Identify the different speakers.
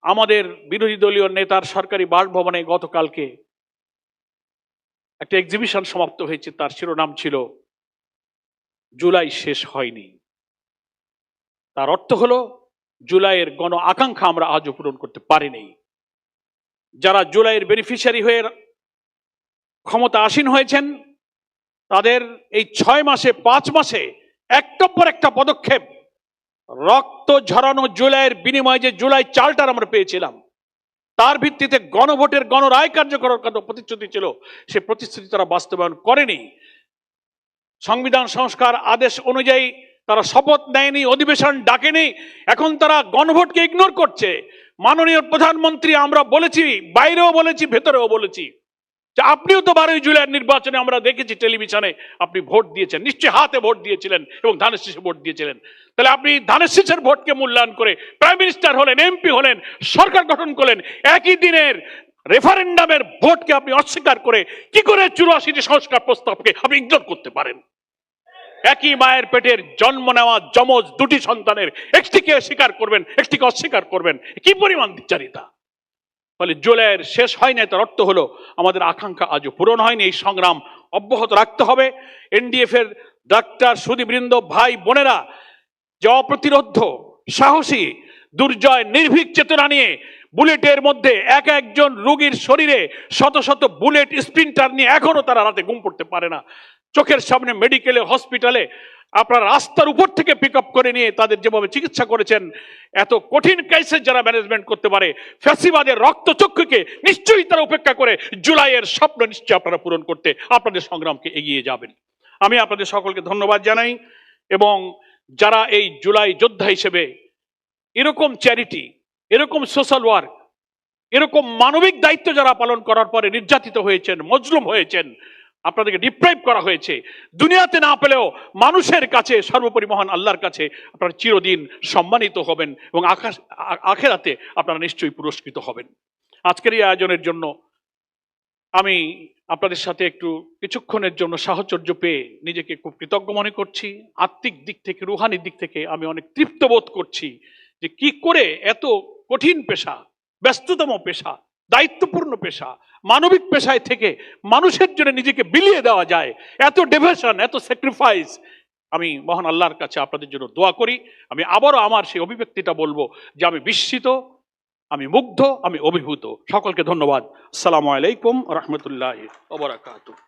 Speaker 1: আমাদের বিরোধী দলীয় নেতার সরকারি বাসভবনে গতকালকে একটা এক্সিবিশন সমাপ্ত হয়েছে, তার শিরোনাম ছিল জুলাই শেষ হয়নি। তার অর্থ হলো জুলাইয়ের গণ আকাঙ্ক্ষা আমরা আজও পূরণ করতে পারিনি। যারা জুলাইয়ের বেনিফিশিয়ারি হয়ে ক্ষমতা আসীন হয়েছেন তাদের এই 6 মাসে 5 মাসে একটার পর একটা পদক্ষেপ, রক্ত ঝরানো জুলাইয়ের বিনিময়ে যে জুলাই চার্টার আমরা পেয়েছিলাম তার ভিত্তিতে গণভোটের গণরায় কার্যকর করার প্রতিশ্রুতি ছিল, সে প্রতিশ্রুতি তারা বাস্তবায়ন করেনি। সংবিধান সংস্কার আদেশ অনুযায়ী তারা শপথ নেয়নি, অধিবেশন ডাকেনি, এখন তারা গণভোটকে ইগনোর করছে। মাননীয় প্রধানমন্ত্রী, আমরা বলেছি, বাইরেও বলেছি, ভেতরেও বলেছি যে আপনিও তো 12 জুলাইয়ের নির্বাচনে আমরা দেখেছি টেলিভিশনে আপনি ভোট দিয়েছেন, নিশ্চয়ই হাতে ভোট দিয়েছিলেন এবং ধানের শীষে ভোট দিয়েছিলেন। তাহলে আপনি ধানের শীষের ভোটকে মূল্যায়ন করে প্রাইম মিনিস্টার হলেন, এমপি হলেন, সরকার গঠন করলেন, একই দিনের রেফারেন্ডামের ভোটকে আপনি অস্বীকার করে কি করে 84টি সংস্কার প্রস্তাবকে আপনি ইগনোর করতে পারেন? একই মায়ের পেটের জন্ম নেওয়া যমজ 2টি সন্তানের একটিকে স্বীকার করবেন, একটিকে অস্বীকার করবেন, কি পরিমাণ দ্বিচারিতা! ফলে জুলাইয়ের শেষ হয় না, তার অর্থ হলো আমাদের আকাঙ্ক্ষা আজও পূরণ হয়নি। এই সংগ্রাম অব্যাহত রাখতে হবে। এনডিএফ এর ডাক্তার সুধীবৃন্দ, ভাই বোনেরা যে অপ্রতিরোধ্য সাহসী দুর্জয় নির্ভীক চেতনা নিয়ে বুলেটের মধ্যে একজন রোগীর শরীরে শত শত বুলেট স্প্লিন্টার নিয়ে এখনো তারা রাতে ঘুম পড়তে পারে না, চোখের সামনে মেডিকেলে হসপিটালে আপনার রাস্তার উপর থেকে পিক আপ করে নিয়ে তাদের যেভাবে চিকিৎসা করেছেন, এত কঠিন কেসের যারা ম্যানেজমেন্ট করতে পারে, ফ্যাসিবাদের রক্তচক্ষুকে নিশ্চয়ই তারা উপেক্ষা করে জুলাইয়ের স্বপ্ন নিশ্চয়ই আপনারা পূরণ করতে আপনাদের সংগ্রামকে এগিয়ে যাবেন। আমি আপনাদের সকলকে ধন্যবাদ জানাই এবং যারা এই জুলাই যোদ্ধা হিসেবে এরকম চ্যারিটি, এরকম সোশ্যাল ওয়ার্ক, এরকম মানবিক দায়িত্ব যারা পালন করার পরে নির্যাতিত হয়েছেন, মজলুম হয়েছেন, আপনাদেরকে ডিপ্রাইভ করা হয়েছে, দুনিয়াতে না পেলেও মানুষের কাছে, সর্বোপরি মহান আল্লাহর কাছে আপনারা চিরদিন সম্মানিত হবেন এবং আখেরাতে আপনারা নিশ্চয়ই পুরস্কৃত হবেন। আজকের এই আয়োজনের জন্য আমি আপনাদের সাথে একটু কিছুক্ষণের জন্য সাহচর্য পেয়ে নিজেকে খুব কৃতজ্ঞ মনে করছি। আত্মিক দিক থেকে, রুহানির দিক থেকে আমি অনেক তৃপ্ত বোধ করছি যে কি করে এত কঠিন পেশা, ব্যস্ততম পেশা, দায়িত্বপূর্ণ পেশা, মানবিক পেশায় থেকে মানুষের জন্য নিজেকে বিলিয়ে দেওয়া যায়, এত ডেভোশন, এত স্যাক্রিফাইস। আমি মহান আল্লাহর কাছে আপনাদের জন্য দোয়া করি। আমি আবারও আমার সেই অভিব্যক্তিটা বলবো যে আমি বিস্মিত, আমি মুগ্ধ, আমি অভিভূত। সকলকে ধন্যবাদ। আসসালামু আলাইকুম ওয়া রাহমাতুল্লাহি ওয়া বারাকাতুহু।